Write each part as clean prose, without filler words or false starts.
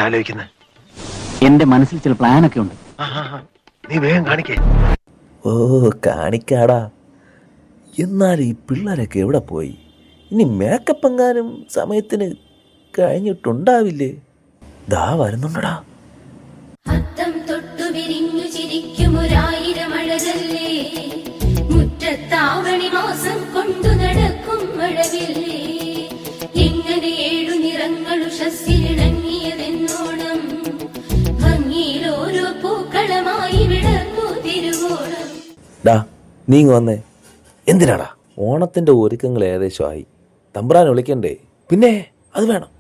ആലോചിക്കുന്നത്? എന്റെ മനസ്സിൽ ചില പ്ലാനൊക്കെ ഉണ്ട്. നീ വേഗം കാണിക്കേ. ഓ കാണിക്കാടാ. എന്നാൽ ഈ പിള്ളേരൊക്കെ എവിടെ പോയി? ഇനി മേക്കപ്പ് എങ്ങാനും സമയത്തിന് കഴിഞ്ഞിട്ടുണ്ടാവില്ലേ? ദാ വരുന്നുണ്ടടാ. അത്തം തൊട്ടു വിരിഞ്ഞു ചിരിക്കുമൊരായിരം അഴകല്ലേ, മുറ്റത്താവണി മാസം കൊണ്ടു നടക്കും മഴവില്ലേ, എങ്ങനെ ഏഴു നിറങ്ങൾ ഉഷസ്സിലിണങ്ങിയതെന്നോണം, ഭംഗിയിൽ ഓരോ പൂക്കളമായി വിടർന്നു തിരുവോണം. ഡാ നീ വന്നേ. എന്തിനാടാ? ഓണത്തിന്റെ ഒരുക്കങ്ങൾ ഏകദേശമായി. തമ്പ്രാൻ വിളിക്കണ്ടേ? പിന്നെ അത് വേണം,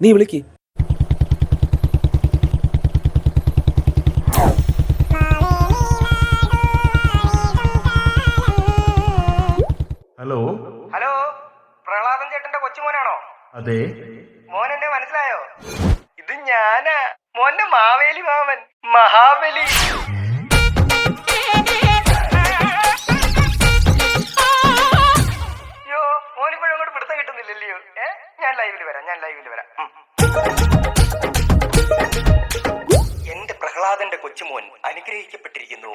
നീ വിളിക്ക്. ഹലോ ഹലോ, പ്രഹ്ലാദൻ ചേട്ടന്റെ കൊച്ചുമോനാണോ? അതെ. മോൻ എന്നെ മനസ്സിലായോ? ഇത് ഞാനാ, മോന്റെ മാവേലി മാമൻ, മഹാബലി. അയ്യോ, മോനിപ്പോഴും അങ്ങോട്ട് പിടുത്തം കിട്ടുന്നില്ലല്ലോ. ഞാൻ ലൈവില് വരാം. എന്റെ പ്രഹ്ലാദന്റെ കൊച്ചുമോൻ അനുഗ്രഹിക്കപ്പെട്ടിരിക്കുന്നു.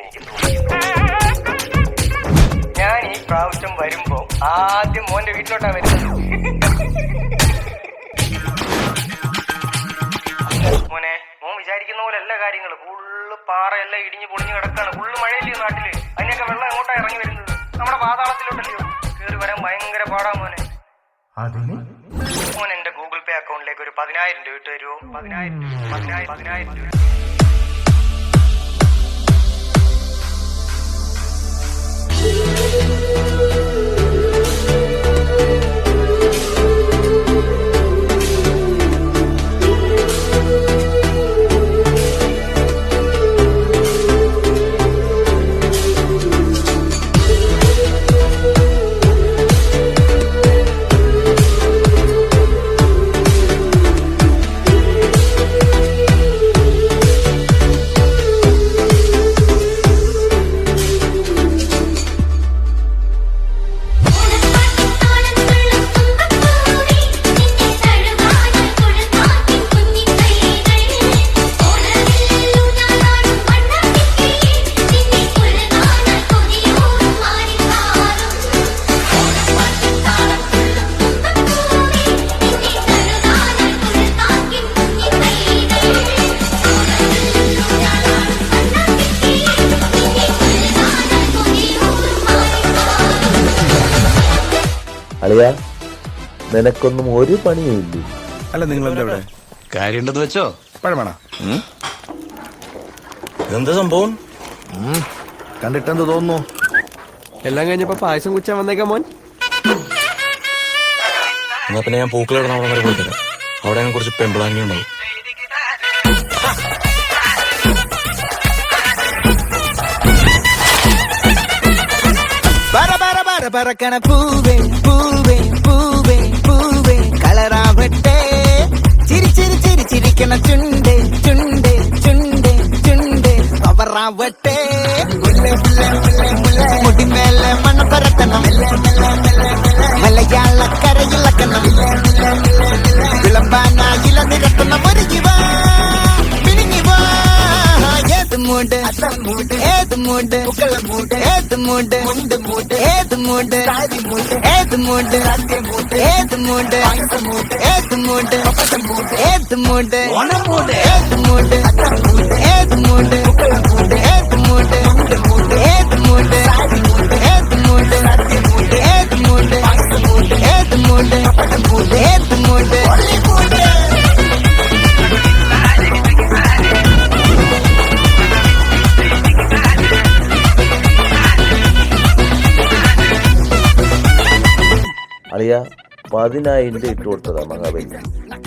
ഞാൻ ഈ പ്രാവശ്യം വരുമ്പോ ആദ്യം മോന്റെ വീട്ടിലോട്ടാ വരുന്നത്. മോനെ, മോൻ വിചാരിക്കുന്ന പോലെ എല്ലാ കാര്യങ്ങളും ഫുള്ള് പാറയെല്ലാം ഇടിഞ്ഞ് പൊളിഞ്ഞ് കിടക്കാണ്. ഫുള്ള് മഴയില്ലയോ നാട്ടില്? അതിനൊക്കെ വെള്ളം എങ്ങോട്ടാ ഇറങ്ങി വരുന്നത്? നമ്മുടെ പാതാളത്തിലോട്ടല്ലയോ? കയറി വരാൻ ഭയങ്കര പാടാ മോനെ. മോൻ എന്റെ ഗൂഗിൾ പേ അക്കൗണ്ടിലേക്ക് ഒരു 10,000 രൂപ ഇട്ട് തരുമോ? 10,000 രൂപ. അളിയാ, നിനക്കൊന്നും ഒരു പണിയും ഇല്ലേ? അല്ല, നിങ്ങളെന്താ ഇവിടെ? കാര്യമുണ്ടെന്ന് വെച്ചോ. പഴമണ ഇതെന്താ സംഭവം? കണ്ടിട്ടെന്ത് തോന്നുന്നു? എല്ലാം കഴിഞ്ഞപ്പോ പായസം കുച്ചാൻ വന്നേക്കാം മോൻ. എന്നാ പിന്നെ ഞാൻ പൂക്കളിടണം അവിടെ വരെ പോയിത്തരാം. അവിടെ കുറച്ച് പെമ്പിളാങ്ങി ഉണ്ടാവും. പറക്കണ പൂവേ പൂവേ പൂവേ പൂവേ കളറാവട്ടെ, ചിരി ചിരി ചിരി ചിരിക്കണ ചുണ്ടേ ചുണ്ടേ ചുണ്ടേ ചുണ്ടേ പവറാവട്ടെ, മുടിമേലെ മണ്ണ് പറക്കണം, മലയാളക്കരയിളക്കണം, വിളമ്പാനായില നിരക്കണം, ഒരുങ്ങിവാ മിനിങ്ങിവാ. ഏത് മൂട് ഏത് മൂട് ഏത് മൂട് ഏത് മൂട് ഏത് മൂട് ഏത് മൂട് ഏത് മൂട് ഏത് മൂട് ഏത് മൂട് ഏത് മൂട് ഏത് മൂട് ഏത് മൂട് ഏത് മൂട് ഏത് മൂട് ഏത് മൂട് ഏത് മൂട്. അളിയ 10,000 രൂപ ഇട്ട് കൊടുത്തതാ മഹാബലി.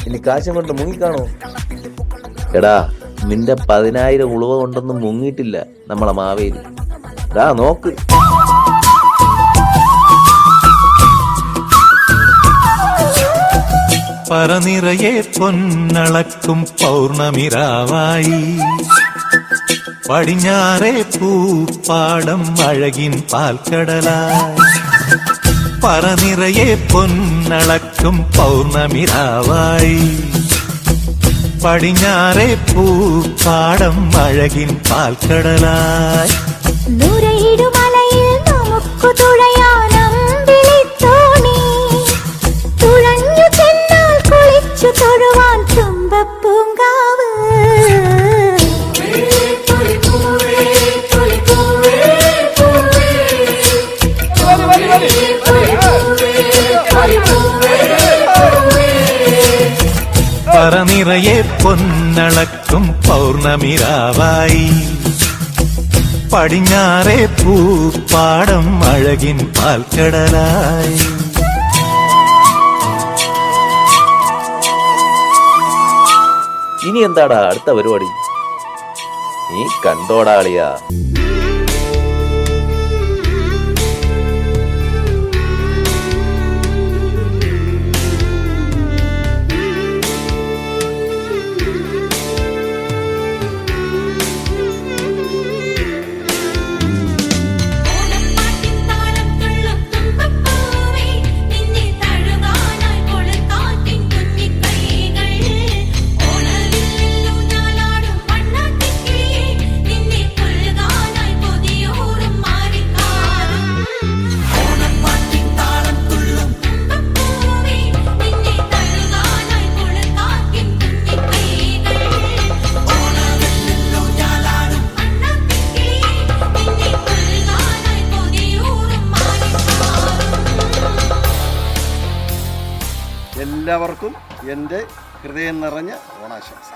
ഇനി കാശം കൊണ്ട് മുങ്ങിക്കാണോ? എടാ, നിന്റെ 10,000 ഉളുവ കൊണ്ടൊന്നും മുങ്ങിയിട്ടില്ല നമ്മളെ മാവേലി. ഡാ നോക്ക്. പറനിറയെ പൊന്നളക്കും പൗർണമിരാവായി, പടിഞ്ഞാറേ പൂപ്പാടം അഴകിൻ പാൽക്കടലായി. പറനിറയെ പൊന്നളക്കും പൗർണമിരാവായി, പടിഞ്ഞാറേ പൂപ്പാടം അഴകിൻ പാൽക്കടലായി നുരയിടുമലയിൽ നമുക്കു തുഴയാനമ്പിളിത്തോണി തുഴഞ്ഞു ചെന്നാൽ കുളിച്ചു തൊഴുവാൻ തുമ്പപ്പൂങ്കാവ് പറനിറയെ പൊന്നളക്കും പൗർണമിരാവായി പടിഞ്ഞാറേ പൂപ്പാടം അഴകിൻ പാൽക്കടലായി ഇനി എന്താടാ അടുത്ത പരിപാടി? നീ കണ്ടോടാളിയാ. ഓണപ്പാട്ടിൻ താളം തുള്ളും തുമ്പപ്പൂവേ നിന്നെ തഴുകാനായി കൊളുത്താറ്റിൻ കുഞ്ഞിക്കൈകൾ ഓണവില്ലിലും ഞാലാടും വണ്ണാത്തിക്കിളിയേ നിന്നെ കൊള്ളുകാനായി കൊതിയൂറും മാറിക്കാറും ഓണപ്പാട്ടിൻ താളം തുള്ളും തുമ്പപ്പൂവേ നിന്നെ തഴുകാനായി കൊളുത്താറ്റിൻ കുഞ്ഞിക്കൈകൾ ഓണവില്ലിലും ഞാലാടും വണ്ണാത്തിക്കിളിയേ നിന്നെ കൊള്ളുകാനായി കൊതിയൂറും മാറിക്കാറും. എല്ലാവർക്കും എൻ്റെ ഹൃദയം നിറഞ്ഞ ഓണാശംസ.